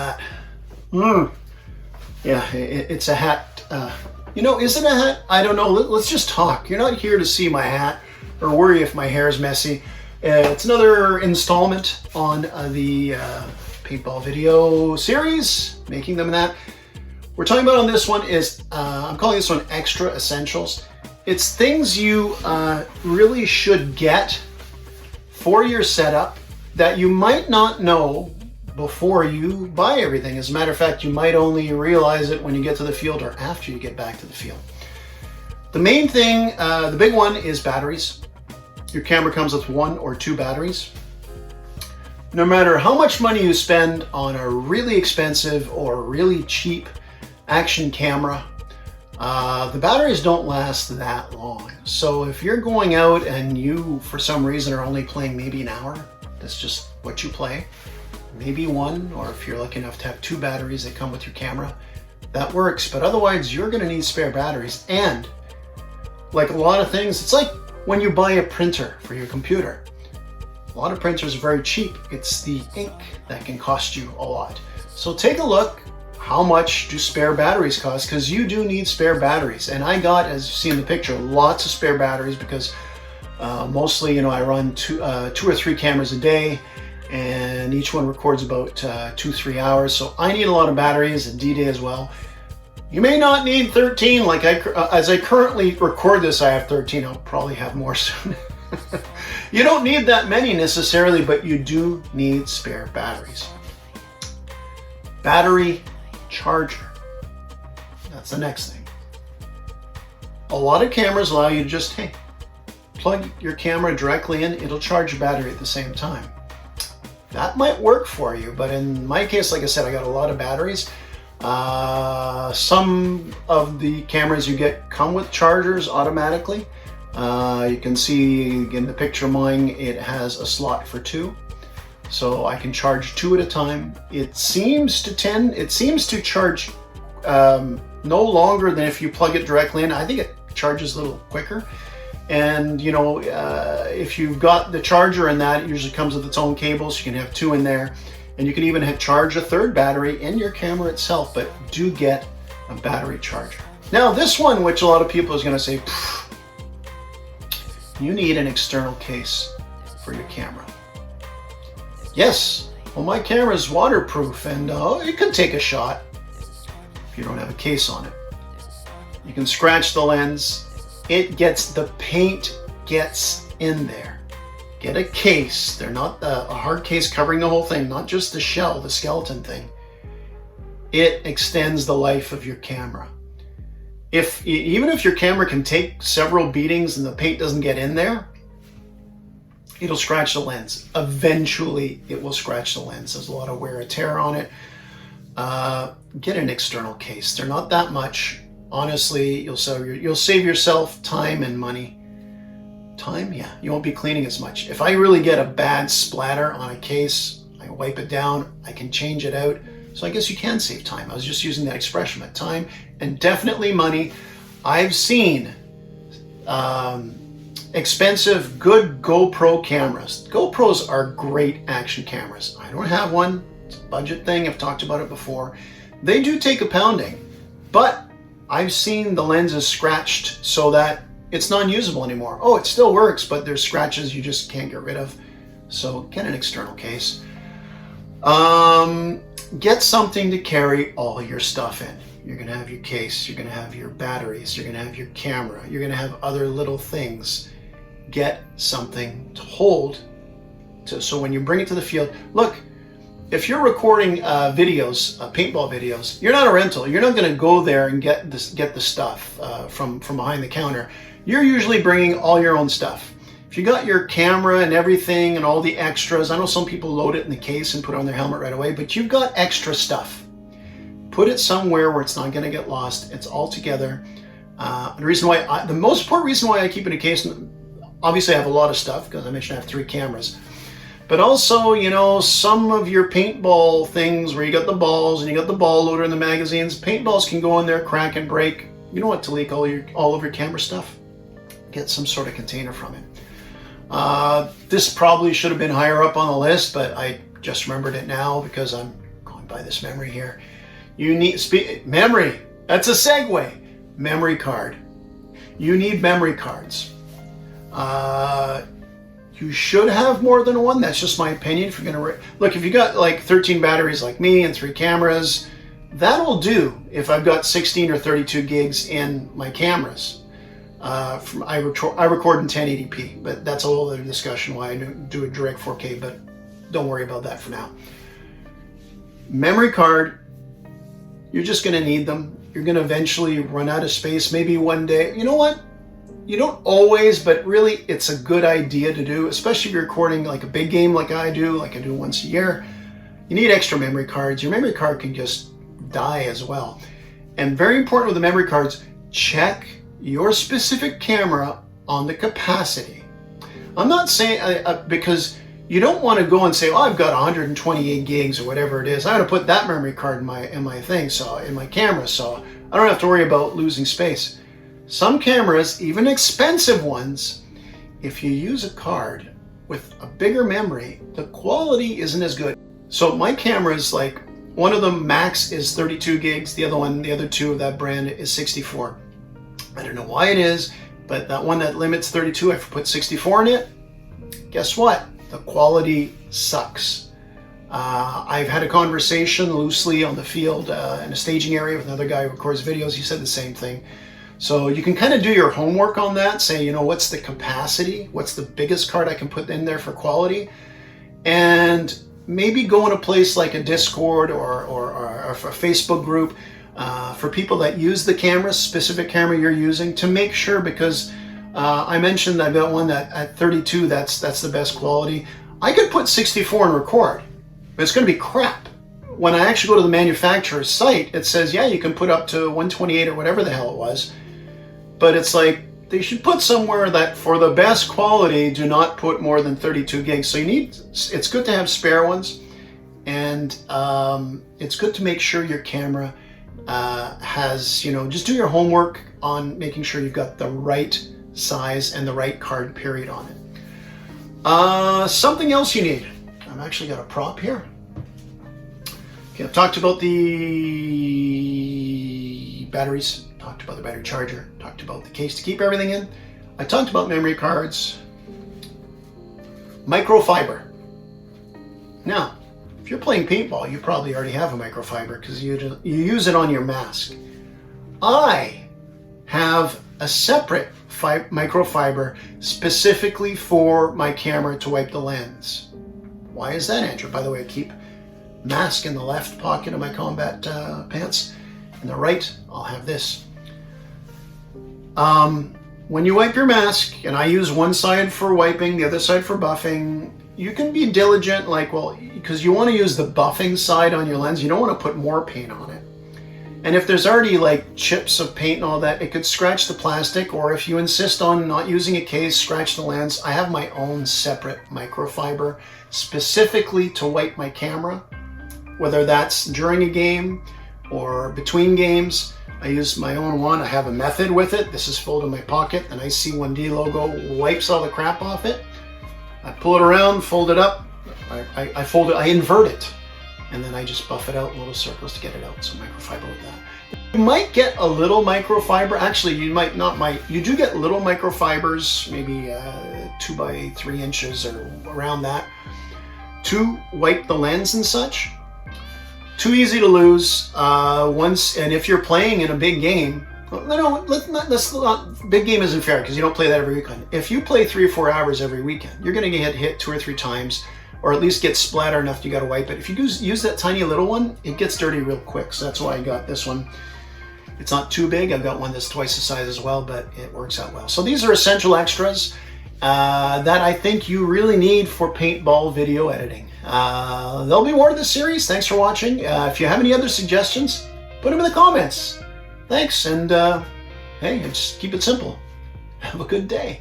that. Yeah, it's a hat. You know, is it a hat? I don't know. Let's just talk. You're not here to see my hat or worry if my hair is messy. It's another installment on the paintball video series, making them that. We're talking about on this one is, I'm calling this one Extra Essentials. It's things you really should get for your setup that you might not know before you buy everything. As a matter of fact, you might only realize it when you get to the field or after you get back to the field. The main thing, the big one is batteries. Your camera comes with 1 or 2 batteries. No matter how much money you spend on a really expensive or really cheap action camera, the batteries don't last that long. So if you're going out and you, for some reason, are only playing maybe an hour, that's just what you play, maybe 1, or if you're lucky enough to have 2 batteries that come with your camera, that works. But otherwise, you're going to need spare batteries. And like a lot of things, it's like when you buy a printer for your computer. A lot of printers are very cheap. It's the ink that can cost you a lot. So take a look. How much do spare batteries cost? Because you do need spare batteries. And I got, as you see in the picture, lots of spare batteries because mostly, you know, I run 2 or 3 cameras a day, and each one records about 2-3 hours. So I need a lot of batteries, and D-Day as well. You may not need 13. Like as I currently record this, I have 13. I'll probably have more soon. You don't need that many necessarily, but you do need spare batteries. Battery charger. That's the next thing. A lot of cameras allow you to just, hey, plug your camera directly in, it'll charge your battery at the same time. That might work for you, but in my case, like I said, I got a lot of batteries. Some of the cameras you get come with chargers automatically. You can see in the picture of mine, it has a slot for 2. So I can charge 2 at a time. It seems to charge no longer than if you plug it directly in. I think it charges a little quicker. And you know, if you've got the charger in that, it usually comes with its own cables. You can have 2 in there, and you can even charge a 3rd battery in your camera itself, but do get a battery charger. Now this one, which a lot of people is gonna say, you need an external case for your camera. Yes, well, my camera is waterproof, and it could take a shot if you don't have a case on it. You can scratch the lens. The paint gets in there. Get a case. They're not a hard case covering the whole thing, not just the shell, the skeleton thing. It extends the life of your camera. Even if your camera can take several beatings and the paint doesn't get in there, it'll scratch the lens. Eventually, it will scratch the lens. There's a lot of wear and tear on it. Get an external case. They're not that much. Honestly, you'll save yourself time and money. Time? Yeah, you won't be cleaning as much. If I really get a bad splatter on a case, I wipe it down, I can change it out. So I guess you can save time. I was just using that expression, but time and definitely money. I've seen expensive, good GoPro cameras. GoPros are great action cameras. I don't have one. It's a budget thing. I've talked about it before. They do take a pounding, but I've seen the lenses scratched so that it's non-usable anymore. Oh, it still works, but there's scratches you just can't get rid of. So get an external case. Get something to carry all your stuff in. You're gonna have your case, you're gonna have your batteries, you're gonna have your camera, you're gonna have other little things. Get something to hold so when you bring it to the field. Look, if you're recording videos, paintball videos, you're not a rental. You're not gonna go there and get the stuff from behind the counter. You're usually bringing all your own stuff. If you got your camera and everything and all the extras, I know some people load it in the case and put it on their helmet right away, but you've got extra stuff. Put it somewhere where it's not gonna get lost. It's all together. The most important reason why I keep it in a case, obviously I have a lot of stuff because I mentioned I have 3 cameras, but also, you know, some of your paintball things where you got the balls and you got the ball loader and the magazines, paintballs can go in there, crack and break. You don't want to leak all of your camera stuff. Get some sort of container from it. This probably should have been higher up on the list, but I just remembered it now because I'm going buy this memory here. You need memory. That's a segue. Memory card. You need memory cards. You should have more than one. That's just my opinion. If you're gonna look, if you got like 13 batteries like me and 3 cameras, that'll do. If I've got 16 or 32 gigs in my cameras, I record in 1080p, but that's a whole other discussion why I do a direct 4K. But don't worry about that for now. Memory card. You're just gonna need them. You're gonna eventually run out of space. Maybe one day. You know what? You don't always, but really it's a good idea to do, especially if you're recording like a big game like I do once a year. You need extra memory cards. Your memory card can just die as well. And very important with the memory cards, check your specific camera on the capacity. I'm not saying, because you don't want to go and say, oh, I've got 128 gigs or whatever it is. I'm going to put that memory card in my thing, so in my camera, so I don't have to worry about losing space. Some cameras, even expensive ones, if you use a card with a bigger memory, the quality isn't as good. So my cameras, like one of them max is 32 gigs, the other two of that brand is 64. I don't know why it is, but that one that limits 32, I've put 64 in it. Guess what? The quality sucks. I've had a conversation loosely on the field in a staging area with another guy who records videos. He said the same thing. So you can kind of do your homework on that, say, you know, what's the capacity? What's the biggest card I can put in there for quality? And maybe go in a place like a Discord or a Facebook group for people that use the camera, specific camera you're using, to make sure, because I mentioned I've got one that at 32, that's the best quality. I could put 64 and record, but it's going to be crap. When I actually go to the manufacturer's site, it says, yeah, you can put up to 128 or whatever the hell it was. But it's like, they should put somewhere that for the best quality, do not put more than 32 gigs. So it's good to have spare ones. And it's good to make sure your camera has, you know, just do your homework on making sure you've got the right size and the right card period on it. Something else you need. I've actually got a prop here. Okay, I've talked about the batteries, talked about the battery charger, talked about the case to keep everything in. I talked about memory cards. Microfiber. Now, if you're playing paintball, you probably already have a microfiber because you use it on your mask. I have a separate microfiber specifically for my camera to wipe the lens. Why is that, Andrew? By the way, I keep mask in the left pocket of my combat pants. In the right, I'll have this. When you wipe your mask, and I use one side for wiping, the other side for buffing, you can be diligent, like, well, because you want to use the buffing side on your lens. You don't want to put more paint on it. And if there's already like chips of paint and all that, it could scratch the plastic, or if you insist on not using a case, scratch the lens. I have my own separate microfiber specifically to wipe my camera, whether that's during a game or between games. I use my own one. I have a method with it. This is folded in my pocket. The nice C1D logo wipes all the crap off it. I pull it around, fold it up. I fold it, I invert it. And then I just buff it out in little circles to get it out. So microfiber with that. You might get a little microfiber. Actually, you might not. You do get little microfibers, maybe 2 by 3 inches or around that, to wipe the lens and such. Too easy to lose once. And if you're playing in a big game, big game isn't fair because you don't play that every weekend. If you play 3 or 4 hours every weekend, you're going to get hit 2 or 3 times, or at least get splattered enough you got to wipe it. If you use that tiny little one, it gets dirty real quick. So that's why I got this one. It's not too big. I've got one that's twice the size as well, but it works out well. So these are essential extras that I think you really need for paintball video editing. There'll be more to this series. Thanks for watching. If you have any other suggestions, put them in the comments. Thanks, and hey, just keep it simple. Have a good day.